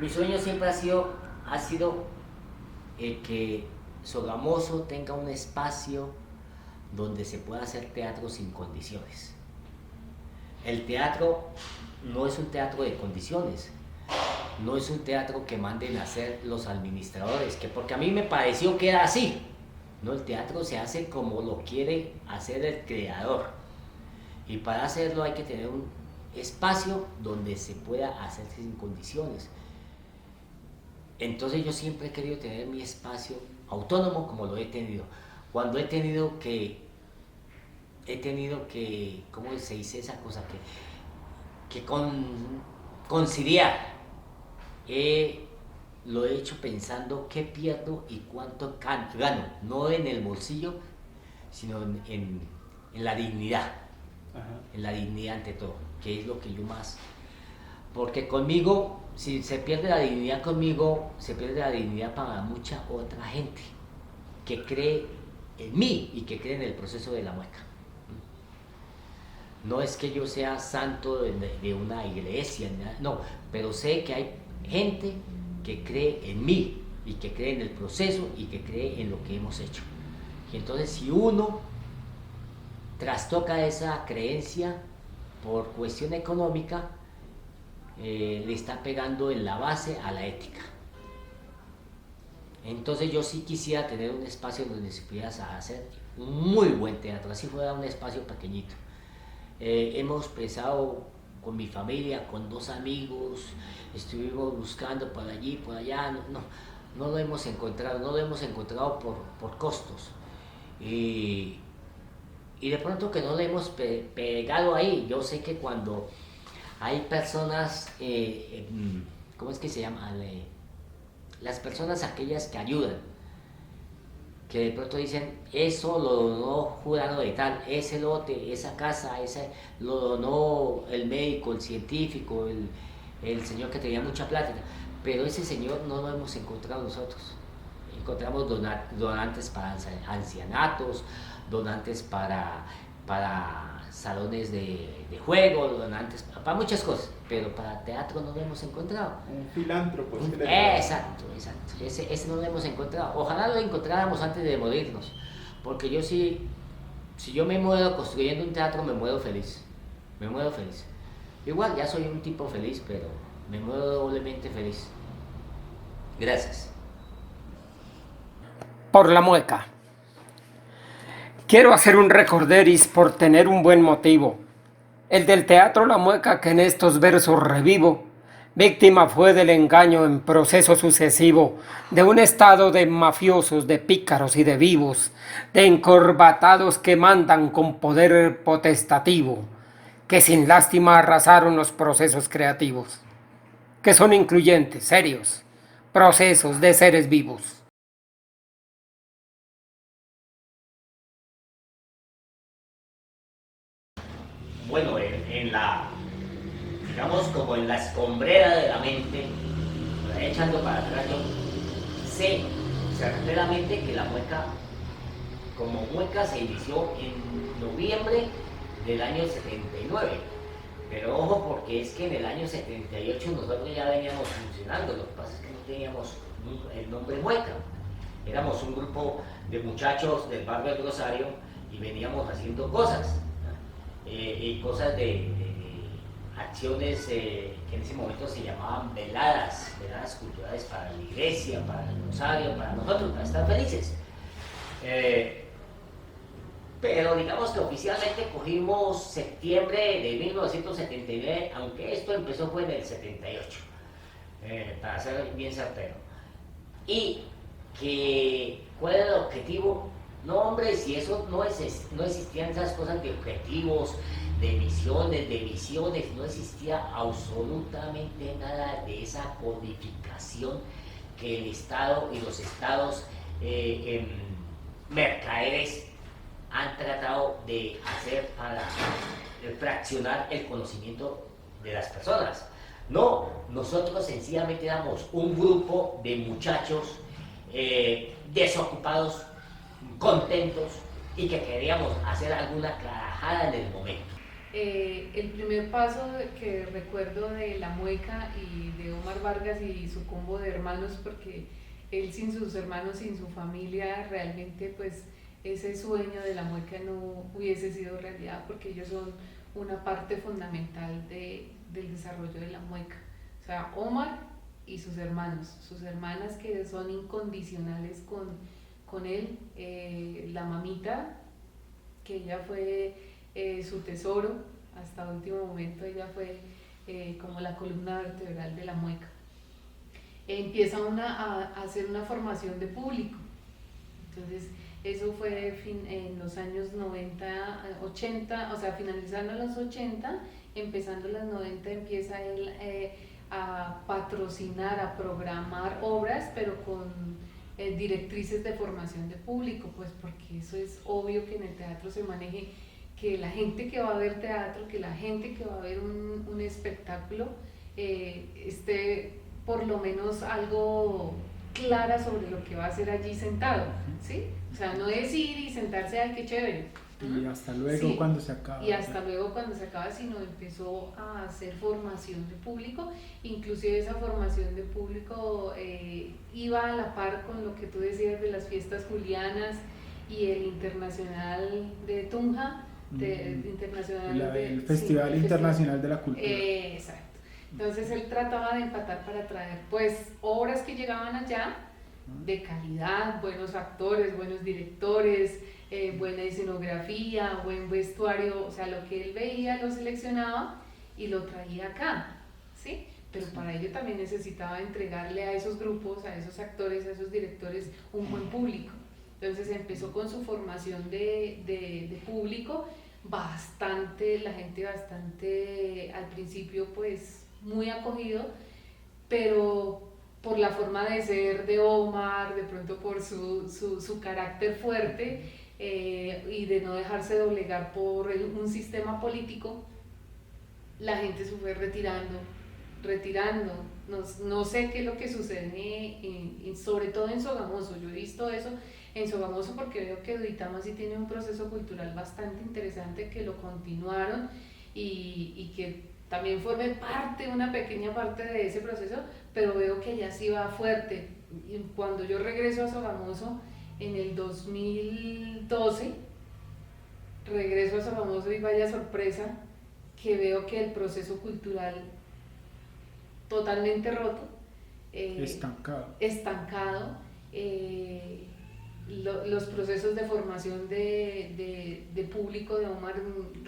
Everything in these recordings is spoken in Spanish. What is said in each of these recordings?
Mi sueño siempre ha sido que Sogamoso tenga un espacio donde se pueda hacer teatro sin condiciones. El teatro no es un teatro de condiciones, no es un teatro que manden a hacer los administradores, que porque a mí me pareció que era así. No, el teatro se hace como lo quiere hacer el creador. Y para hacerlo hay que tener un espacio donde se pueda hacer sin condiciones. Entonces yo siempre he querido tener mi espacio autónomo como lo he tenido. Cuando he tenido que, ¿cómo se dice esa cosa? Conciliar. Lo he hecho pensando qué pierdo y cuánto gano, no en el bolsillo, sino en la dignidad. Ajá. En la dignidad ante todo, que es lo que yo más... Porque conmigo, si se pierde la dignidad conmigo, se pierde la dignidad para mucha otra gente que cree en mí y que cree en el proceso de la mueca. No es que yo sea santo de una iglesia, no, pero sé que hay gente que cree en mí y que cree en el proceso y que cree en lo que hemos hecho. Y entonces si uno trastoca esa creencia por cuestión económica, le está pegando en la base a la ética. Entonces yo sí quisiera tener un espacio donde se pudiera hacer un muy buen teatro, así fuera un espacio pequeñito. Hemos pensado con mi familia, con 2 amigos, estuvimos buscando por allí, por allá, no lo hemos encontrado, por costos. Y de pronto que no lo hemos pegado ahí. Yo sé que cuando hay personas, ¿cómo es que se llama? Las personas aquellas que ayudan, que de pronto dicen, eso lo donó Jurano de tal, ese lote, esa casa, lo donó el médico, el científico, el señor que tenía mucha plata, pero ese señor no lo hemos encontrado nosotros. Encontramos donantes para ancianatos, donantes para salones de juego, donantes para muchas cosas, pero para teatro no lo hemos encontrado. Un filántropo. Exacto, ese no lo hemos encontrado. Ojalá lo encontráramos antes de morirnos, porque yo sí, si yo me muero construyendo un teatro, me muero feliz. Igual ya soy un tipo feliz, pero me muero doblemente feliz. Gracias. Por la mueca. Quiero hacer un recorderis por tener un buen motivo. El del teatro La Mueca que en estos versos revivo. Víctima fue del engaño en proceso sucesivo, de un estado de mafiosos, de pícaros y de vivos, de encorbatados que mandan con poder potestativo, que sin lástima arrasaron los procesos creativos, que son incluyentes, serios, procesos de seres vivos. Bueno, digamos como en la escombrera de la mente, echando para atrás, yo sé certeramente que la mueca, como mueca, se inició en noviembre del año 79. Pero ojo, porque es que en el año 78 nosotros ya veníamos funcionando, lo que pasa es que no teníamos el nombre mueca. Éramos un grupo de muchachos del barrio del Rosario y veníamos haciendo cosas. Y cosas de acciones que en ese momento se llamaban veladas culturales para la iglesia, para el Rosario, para nosotros, para estar felices. Pero digamos que oficialmente cogimos septiembre de 1979, aunque esto empezó fue en el 78, para ser bien certero. Y que, ¿cuál era el objetivo? No, hombre, si eso no existían esas cosas de objetivos, de misiones, de visiones, no existía absolutamente nada de esa codificación que el Estado y los estados mercaderes han tratado de hacer para fraccionar el conocimiento de las personas. No, nosotros sencillamente éramos un grupo de muchachos desocupados, contentos y que queríamos hacer alguna carajada en el momento. El primer paso que recuerdo de La Mueca y de Omar Vargas y su combo de hermanos, porque él sin sus hermanos, sin su familia, realmente pues ese sueño de La Mueca no hubiese sido realidad, porque ellos son una parte fundamental del desarrollo de La Mueca. O sea, Omar y sus hermanos, sus hermanas que son incondicionales con él, la mamita, que ella fue su tesoro, hasta último momento ella fue como la columna vertebral de La Mueca. Empieza a hacer una formación de público, entonces eso fue en los años 90, 80, o sea, finalizando los 80, empezando los 90, empieza él a patrocinar, a programar obras, pero con directrices de formación de público, pues porque eso es obvio que en el teatro se maneje, que la gente que va a ver teatro, que la gente que va a ver un espectáculo esté por lo menos algo clara sobre lo que va a hacer allí sentado, ¿sí? O sea, no es ir y sentarse, ay, qué chévere. Y hasta luego, sí, cuando se acaba. Y hasta luego cuando se acaba, sino empezó a hacer formación de público, inclusive esa formación de público iba a la par con lo que tú decías de las fiestas julianas y el internacional de Tunja, el Festival Internacional de la Cultura. Exacto. Entonces él trataba de empatar para traer pues obras que llegaban allá de calidad, buenos actores, buenos directores, buena escenografía, buen vestuario, o sea, lo que él veía lo seleccionaba y lo traía acá, ¿sí? Pero para ello también necesitaba entregarle a esos grupos, a esos actores, a esos directores un buen público. Entonces empezó con su formación de público, la gente bastante, al principio pues muy acogido, pero por la forma de ser de Omar, de pronto por su carácter fuerte y de no dejarse doblegar por un sistema político, la gente se fue retirando. No sé qué es lo que sucede, sobre todo en Sogamoso. Yo he visto eso en Sogamoso porque veo que Duitama sí tiene un proceso cultural bastante interesante, que lo continuaron y que también formé parte, una pequeña parte de ese proceso, pero veo que ya sí va fuerte. Y cuando yo regreso a Sogamoso en el 2012, regreso a Sogamoso y vaya sorpresa que veo que el proceso cultural totalmente roto, estancado, los procesos de formación de público de Omar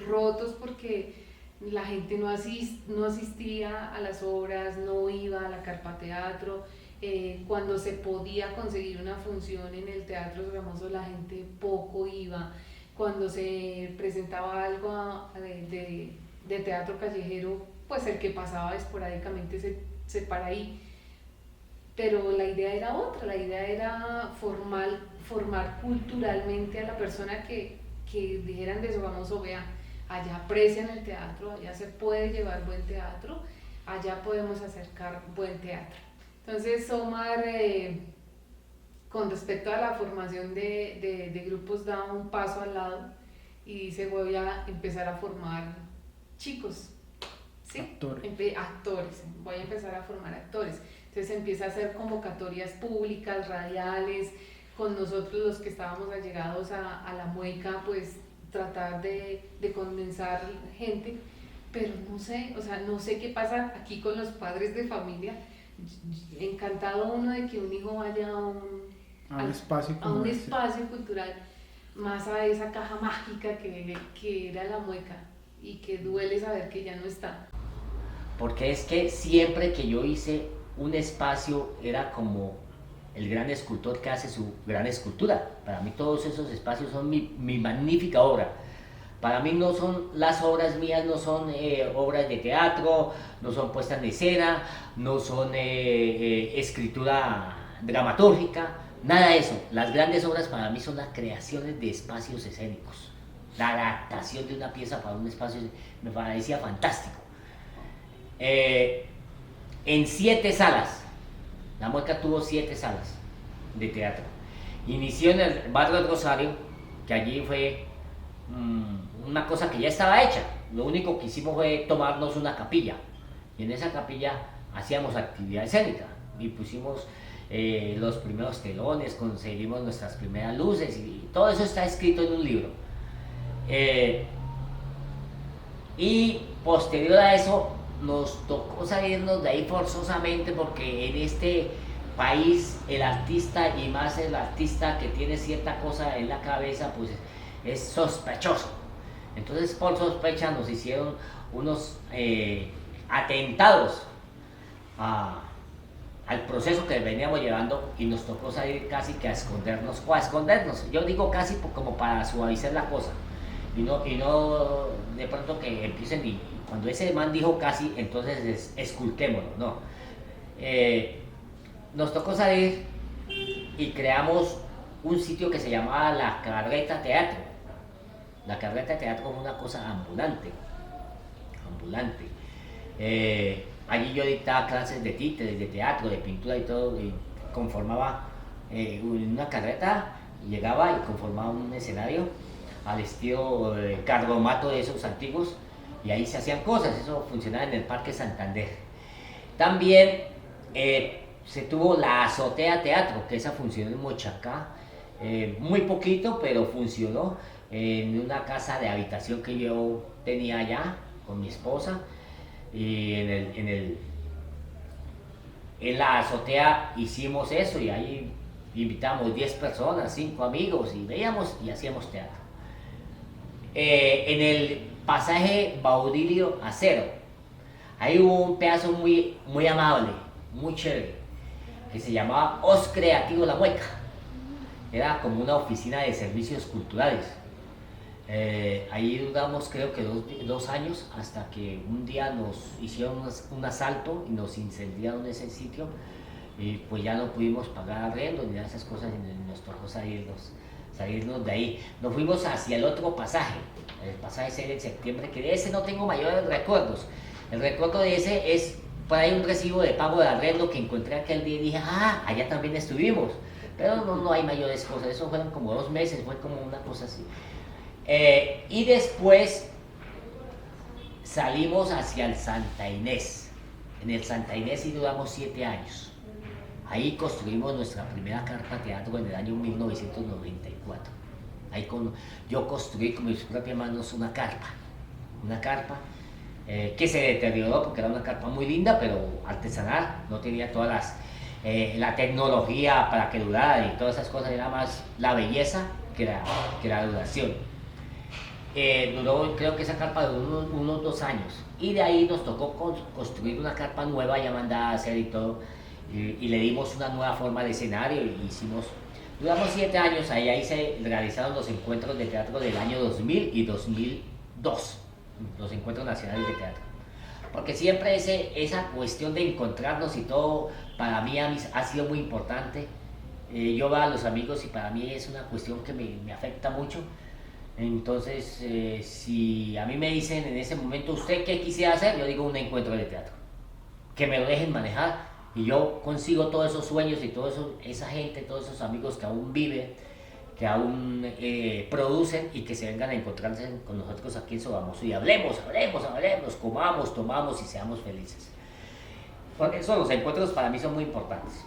rotos porque la gente no asistía a las obras, no iba a la carpa teatro, cuando se podía conseguir una función en el Teatro Sogamoso la gente poco iba, cuando se presentaba algo de teatro callejero, pues el que pasaba esporádicamente se para ahí. Pero la idea era otra, la idea era formar culturalmente a la persona que dijeran de Sogamoso, vea, allá aprecian el teatro, allá se puede llevar buen teatro, allá podemos acercar buen teatro. Entonces Omar, con respecto a la formación de grupos, da un paso al lado y dice, voy a empezar a formar chicos, ¿sí? Actores, voy a empezar a formar actores. Entonces empieza a hacer convocatorias públicas, radiales, con nosotros los que estábamos allegados a La Mueca, pues tratar de condensar gente, pero no sé qué pasa aquí con los padres de familia. Encantado uno de que un hijo vaya a un espacio cultural, más a esa caja mágica que era La Mueca, y que duele saber que ya no está. Porque es que siempre que yo hice un espacio era como el gran escultor que hace su gran escultura. Para mí todos esos espacios son mi magnífica obra. Para mí no son las obras mías, no son obras de teatro, no son puestas en escena, no son escritura dramatúrgica, nada de eso. Las grandes obras para mí son las creaciones de espacios escénicos. La adaptación de una pieza para un espacio me parecía fantástico. En 7 salas, La Mueca tuvo 7 salas de teatro. Inició en el barrio del Rosario, que allí fue una cosa que ya estaba hecha. Lo único que hicimos fue tomarnos una capilla. Y en esa capilla hacíamos actividad escénica. Y pusimos los primeros telones, conseguimos nuestras primeras luces. Y todo eso está escrito en un libro. Y posterior a eso nos tocó salirnos de ahí forzosamente, porque en este país el artista, y más el artista que tiene cierta cosa en la cabeza, pues es sospechoso. Entonces por sospecha nos hicieron unos atentados al proceso que veníamos llevando, y nos tocó salir casi que a escondernos, o a escondernos, yo digo casi como para suavizar la cosa, y no de pronto que empiecen, y cuando ese man dijo casi, entonces esculquémoslo, no. Nos tocó salir y creamos un sitio que se llamaba La Carreta Teatro. La Carreta Teatro fue una cosa ambulante. Allí yo dictaba clases de títeres, de teatro, de pintura y todo, y conformaba una carreta, llegaba y conformaba un escenario al estilo carromato de esos antiguos, y ahí se hacían cosas. Eso funcionaba en el Parque Santander. También se tuvo la Azotea Teatro, que esa funcionó en Mochacá, muy poquito, pero funcionó en una casa de habitación que yo tenía allá con mi esposa, y en la azotea hicimos eso, y ahí invitamos 10 personas, 5 amigos, y veíamos y hacíamos teatro. En el pasaje Baudilio Acero, ahí hubo un pedazo muy amable, muy chévere, que se llamaba Os Creativo La Mueca. Era como una oficina de servicios culturales. Ahí duramos creo que 2 años, hasta que un día nos hicieron un asalto y nos incendiaron ese sitio, y pues ya no pudimos pagar arriendo ni nada de esas cosas, y nos tocó salirnos de ahí. Nos fuimos hacia el otro pasaje, el pasaje 6 de septiembre, que de ese no tengo mayores recuerdos. El recuerdo de ese es por ahí un recibo de pago de arriendo que encontré aquel día, y dije, allá también estuvimos, pero no hay mayores cosas. Eso fueron como 2 meses, fue como una cosa así. Y después salimos hacia el Santa Inés. En el Santa Inés sí duramos 7 años. Ahí construimos nuestra primera carpa teatro en el año 1994. Yo construí con mis propias manos una carpa que se deterioró porque era una carpa muy linda, pero artesanal, no tenía todas la tecnología para que durara y todas esas cosas. Era más la belleza que la duración. Duró, creo que esa carpa duró unos 2 años, y de ahí nos tocó construir una carpa nueva ya mandada a hacer y todo, y le dimos una nueva forma de escenario, y duramos 7 años ahí se realizaron los encuentros de teatro del año 2000 y 2002, los encuentros nacionales de teatro, porque siempre esa cuestión de encontrarnos y todo, para mí ha sido muy importante. Yo veo a los amigos y para mí es una cuestión que me afecta mucho. Entonces, si a mí me dicen en ese momento, ¿usted qué quisiera hacer? Yo digo un encuentro de teatro, que me lo dejen manejar, y yo consigo todos esos sueños y esa gente, todos esos amigos que aún viven, que aún producen, y que se vengan a encontrarse con nosotros aquí en Sogamoso, y hablemos, comamos, tomamos y seamos felices. Por eso los encuentros para mí son muy importantes.